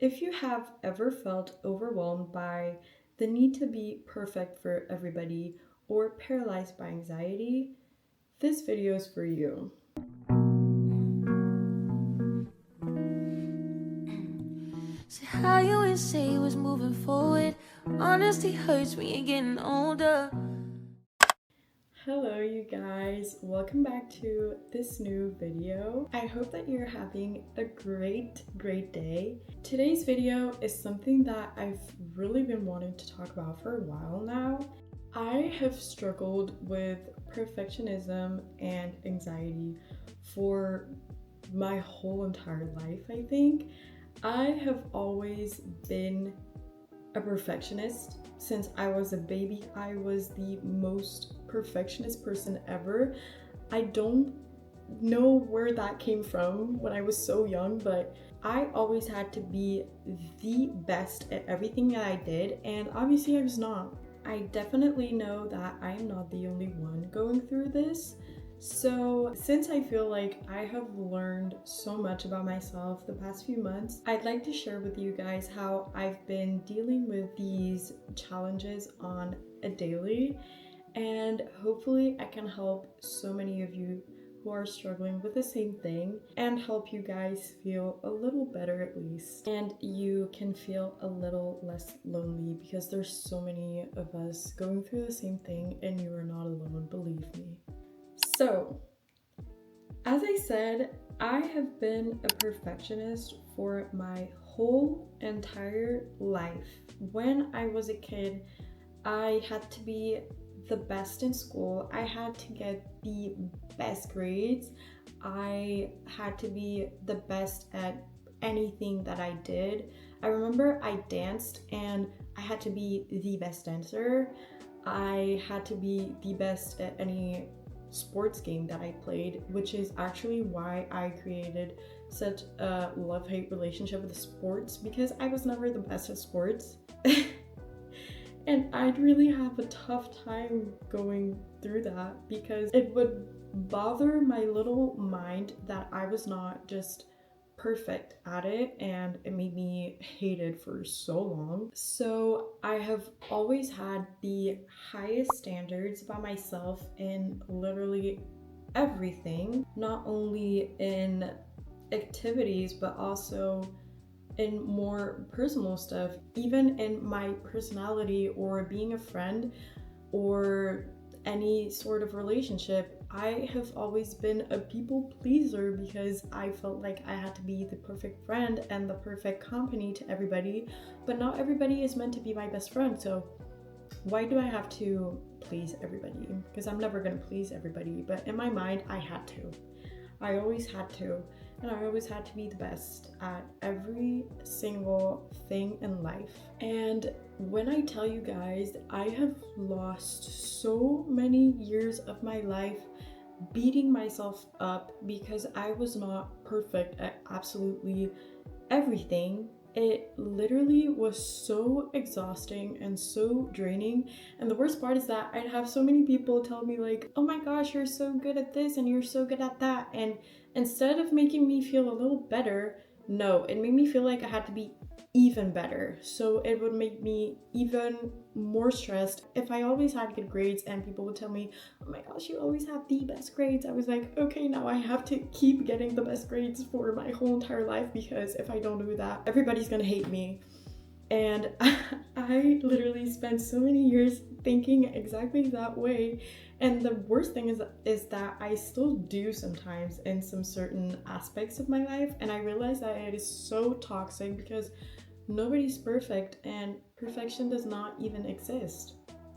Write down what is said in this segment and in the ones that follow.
If you have ever felt overwhelmed by the need to be perfect for everybody or paralyzed by anxiety, this video is for you. So how you always say was moving forward. Honesty hurts when you're getting older. Hello you guys, welcome back to this new video. I hope that you're having a great day. Today's video is something that I've really been wanting to talk about for a while now. I have struggled with perfectionism and anxiety for my whole entire life, I think. I have always been a perfectionist. Since I was a baby, I was the most perfectionist person ever. I don't know where that came from when I was so young, but I always had to be the best at everything that I did, and obviously I was not. I definitely know that I am not the only one going through this. So since I feel like I have learned so much about myself the past few months, I'd like to share with you guys how I've been dealing with these challenges on a daily, and hopefully I can help so many of you who are struggling with the same thing and help you guys feel a little better at least, and you can feel a little less lonely because there's so many of us going through the same thing and you are not alone, believe me. So, as I said, I have been a perfectionist for my whole entire life. When I was a kid, I had to be the best in school. I had to get the best grades. I had to be the best at anything that I did. I remember I danced and I had to be the best dancer. I had to be the best at any sports game that I played, which is actually why I created such a love-hate relationship with sports, because I was never the best at sports. And I'd really have a tough time going through that because it would bother my little mind that I was not just perfect at it, and it made me hate it for so long. So I have always had the highest standards about myself in literally everything, not only in activities but also in more personal stuff, even in my personality or being a friend or any sort of relationship. I have always been a people pleaser because I felt like I had to be the perfect friend and the perfect company to everybody, but not everybody is meant to be my best friend. So why do I have to please everybody? Because I'm never gonna please everybody, but in my mind I had to. I always had to, and I always had to be the best at every single thing in life. And when I tell you guys, I have lost so many years of my life beating myself up because I was not perfect at absolutely everything. It literally was so exhausting and so draining. And the worst part is that I'd have so many people tell me like, oh my gosh, you're so good at this and you're so good at that. And instead of making me feel a little better, no, it made me feel like I had to be even better. So it would make me even more stressed. If I always had good grades and people would tell me, oh my gosh, you always have the best grades, I was like, okay, now I have to keep getting the best grades for my whole entire life, because if I don't do that, everybody's gonna hate me. And I literally spent so many years thinking exactly that way. And the worst thing is that I still do sometimes in some certain aspects of my life, and I realize that it is so toxic because nobody's perfect and perfection does not even exist.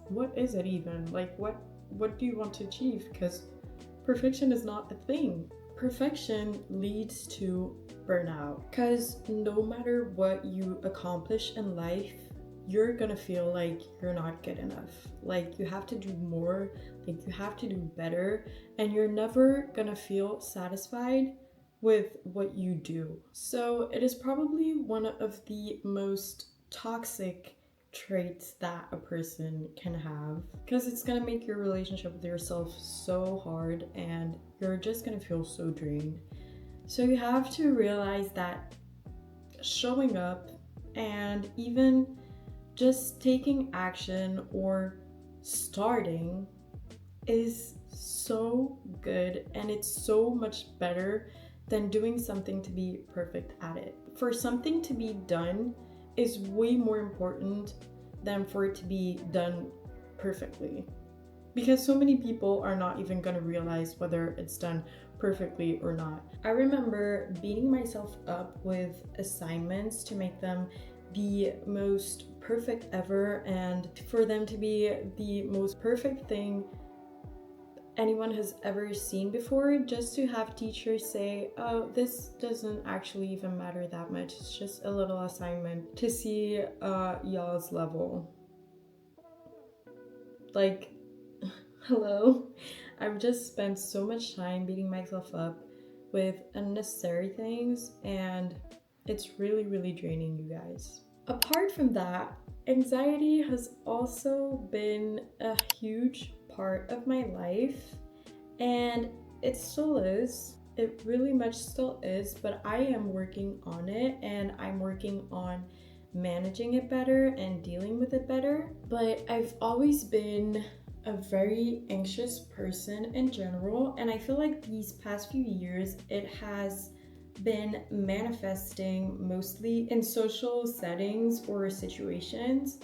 What is it even? Like what do you want to achieve? Because perfection is not a thing. Perfection leads to burnout, because no matter what you accomplish in life, you're gonna feel like you're not good enough. Like you have to do more, like you have to do better, and you're never gonna feel satisfied with what you do. So it is probably one of the most toxic traits that a person can have, because it's gonna make your relationship with yourself so hard and you're just gonna feel so drained. So you have to realize that showing up and even just taking action or starting is so good, and it's so much better than doing something to be perfect at it. For something to be done is way more important than for it to be done perfectly, because so many people are not even going to realize whether it's done perfectly or not. I remember beating myself up with assignments to make them the most perfect ever and for them to be the most perfect thing anyone has ever seen before, just to have teachers say, oh, this doesn't actually even matter that much, it's just a little assignment to see y'all's level. Like, hello? I've just spent so much time beating myself up with unnecessary things, and it's really, really draining, you guys. Apart from that, anxiety has also been a huge part of my life, and it still is. It really much still is, but I am working on it, and I'm working on managing it better and dealing with it better. But I've always been a very anxious person in general, and I feel like these past few years it has been manifesting mostly in social settings or situations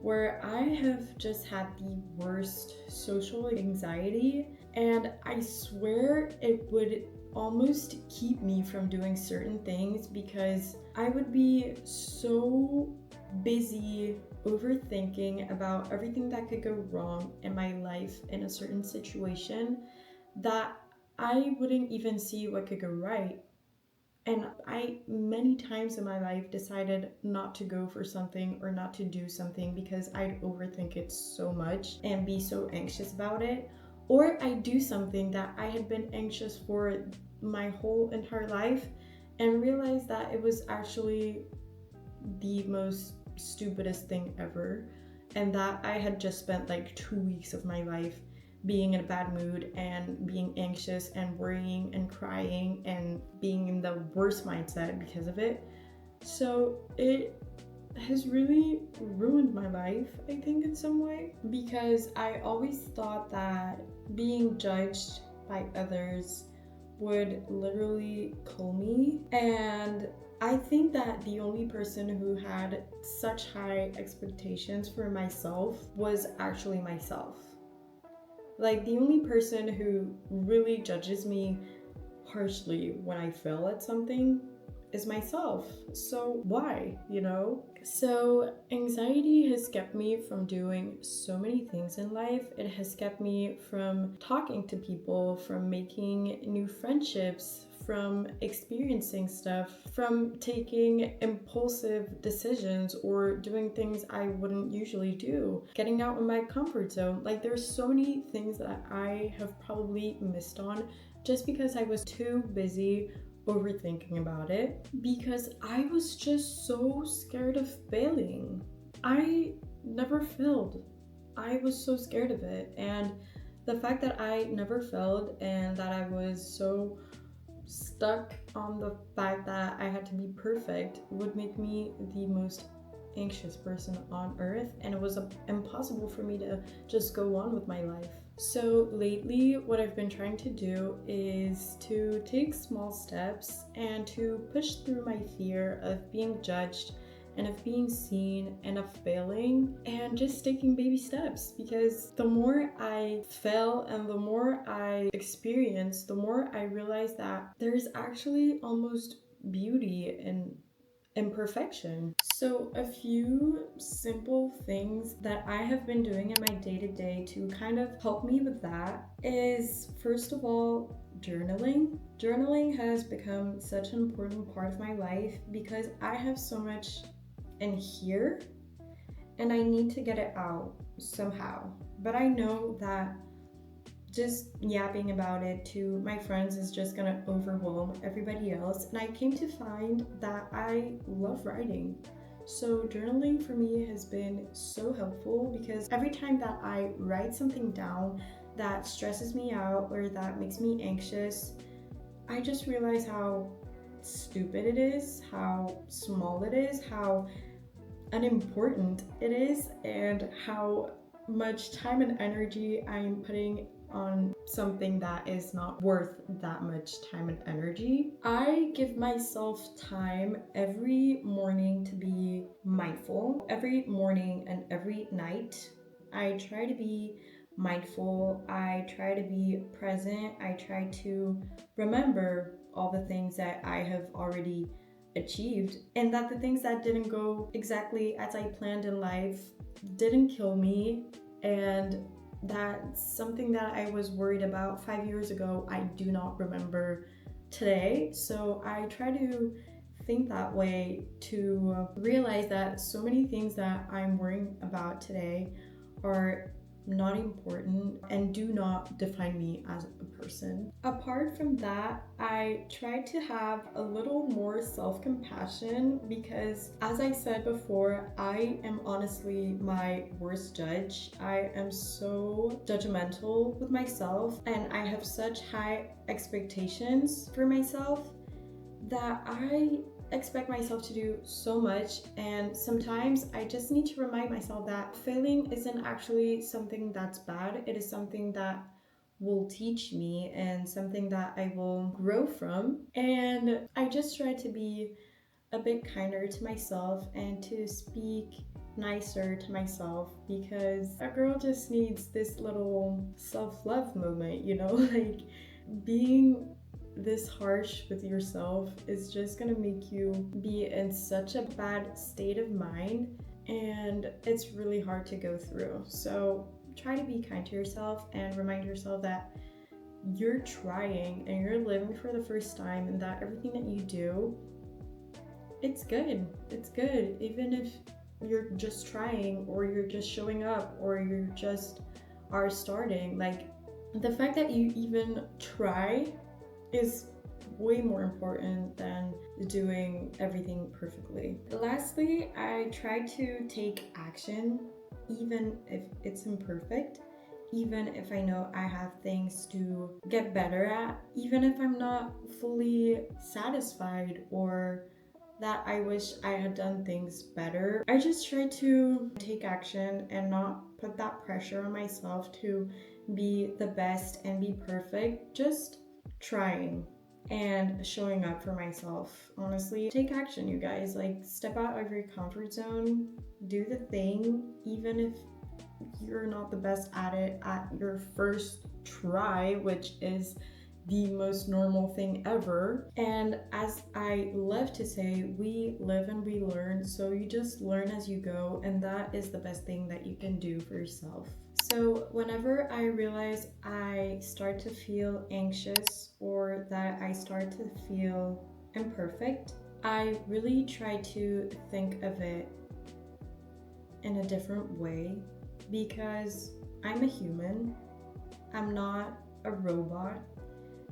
where I have just had the worst social anxiety, and I swear it would almost keep me from doing certain things because I would be so busy overthinking about everything that could go wrong in my life in a certain situation that I wouldn't even see what could go right. And I, many times in my life, decided not to go for something or not to do something because I'd overthink it so much and be so anxious about it. Or I do something that I had been anxious for my whole entire life and realize that it was actually the most stupidest thing ever, and that I had just spent like 2 weeks of my life being in a bad mood and being anxious and worrying and crying and being in the worst mindset because of it. So it has really ruined my life, I think, in some way, because I always thought that being judged by others would literally kill me. And I think that the only person who had such high expectations for myself was actually myself. Like, the only person who really judges me harshly when I fail at something is myself. So why, you know? So anxiety has kept me from doing so many things in life. It has kept me from talking to people, from making new friendships, from experiencing stuff, from taking impulsive decisions or doing things I wouldn't usually do, getting out of my comfort zone. Like, there's so many things that I have probably missed on just because I was too busy overthinking about it, because I was just so scared of failing. I never failed. I was so scared of it, and the fact that I never failed and that I was so stuck on the fact that I had to be perfect would make me the most anxious person on earth, and it was impossible for me to just go on with my life. So lately, what I've been trying to do is to take small steps and to push through my fear of being judged and of being seen and of failing, and just taking baby steps, because the more I fail and the more I experience, the more I realize that there's actually almost beauty in imperfection. So a few simple things that I have been doing in my day-to-day to kind of help me with that is, first of all, journaling. Journaling has become such an important part of my life because I have so much in here and I need to get it out somehow. But I know that just yapping about it to my friends is just gonna overwhelm everybody else. And I came to find that I love writing. So journaling for me has been so helpful, because every time that I write something down that stresses me out or that makes me anxious, I just realize how stupid it is, how small it is, how unimportant it is and how much time and energy I'm putting on something that is not worth that much time and energy. I give myself time every morning to be mindful. Every morning and every night, I try to be mindful. I try to be present. I try to remember all the things that I have already achieved, and that the things that didn't go exactly as I planned in life didn't kill me, and that something that I was worried about 5 years ago, I do not remember today. So I try to think that way, to realize that so many things that I'm worrying about today are not important and do not define me as a person. Apart from that, I try to have a little more self-compassion because, as I said before, I am honestly my worst judge. I am so judgmental with myself and I have such high expectations for myself that I expect myself to do so much, and sometimes I just need to remind myself that failing isn't actually something that's bad. It is something that will teach me and something that I will grow from. And I just try to be a bit kinder to myself and to speak nicer to myself, because a girl just needs this little self-love moment, you know? Like, being this harsh with yourself is just gonna make you be in such a bad state of mind, and it's really hard to go through. So try to be kind to yourself and remind yourself that you're trying and you're living for the first time, and that everything that you do, it's good. It's good. Even if you're just trying, or you're just showing up, or you're just are starting, like, the fact that you even try is way more important than doing everything perfectly. Lastly, I try to take action, even if it's imperfect, even if I know I have things to get better at, even if I'm not fully satisfied or that I wish I had done things better. I just try to take action and not put that pressure on myself to be the best and be perfect. Just trying and showing up for myself. Honestly, take action, you guys. Like, step out of your comfort zone, do the thing, even if you're not the best at it at your first try, which is the most normal thing ever. And as I love to say, we live and we learn, so you just learn as you go, and that is the best thing that you can do for yourself. So whenever I realize I start to feel anxious or that I start to feel imperfect, I really try to think of it in a different way, because I'm a human. I'm not a robot.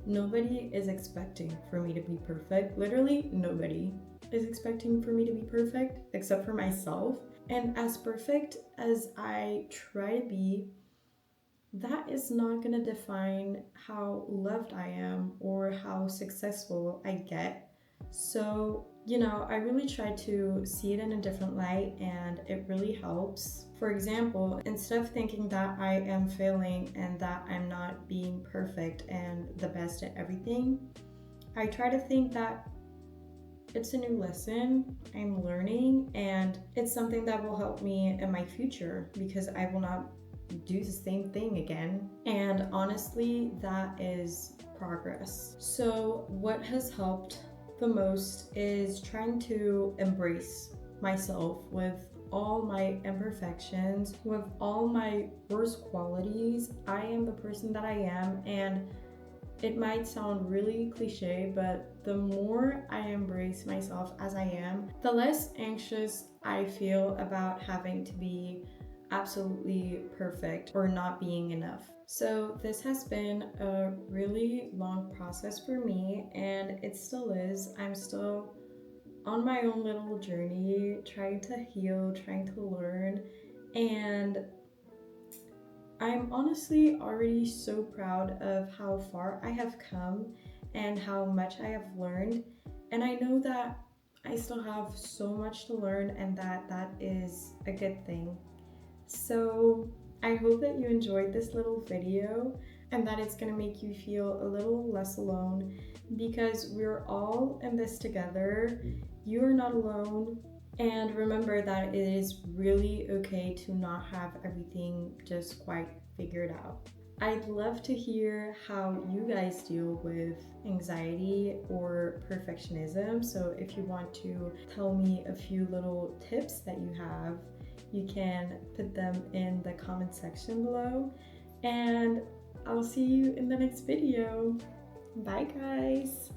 Nobody is expecting for me to be perfect. Literally, nobody is expecting for me to be perfect except for myself. And as perfect as I try to be, that is not going to define how loved I am or how successful I get. So, I really try to see it in a different light, and it really helps. For example, instead of thinking that I am failing and that I'm not being perfect and the best at everything, I try to think that it's a new lesson I'm learning, and it's something that will help me in my future, because I will not do the same thing again. And honestly, that is progress. So what has helped the most is trying to embrace myself with all my imperfections, with all my worst qualities. I am the person that I am, and it might sound really cliche, but the more I embrace myself as I am, the less anxious I feel about having to be absolutely perfect or not being enough. So this has been a really long process for me, and it still is. I'm still on my own little journey, trying to heal, trying to learn, and I'm honestly already so proud of how far I have come and how much I have learned. And I know that I still have so much to learn, and that is a good thing. So I hope that you enjoyed this little video and that it's going to make you feel a little less alone, because we're all in this together. You are not alone. And remember that it is really okay to not have everything just quite figured out. I'd love to hear how you guys deal with anxiety or perfectionism. So if you want to tell me a few little tips that you have, you can put them in the comment section below. And I'll see you in the next video. Bye, guys.